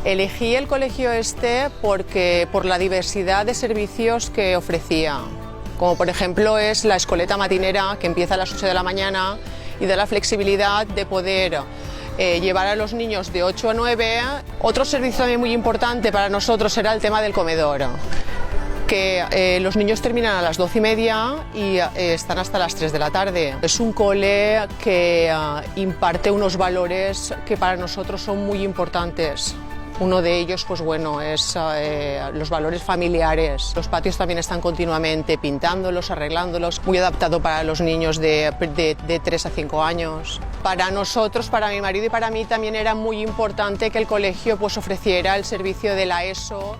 Elegí el colegio este por la diversidad de servicios que ofrecía, como por ejemplo es la escoleta matinera, que empieza a las 8 de la mañana y da la flexibilidad de poder llevar a los niños de 8 a 9. Otro servicio también muy importante para nosotros era el tema del comedor, que los niños terminan a las 12:30 y están hasta las 3 de la tarde. Es un cole que imparte unos valores que para nosotros son muy importantes. Uno de ellos, pues bueno, es los valores familiares. Los patios también están continuamente pintándolos, arreglándolos, muy adaptado para los niños de 3 a 5 años. Para nosotros, para mi marido y para mí también era muy importante que el colegio pues ofreciera el servicio de la ESO.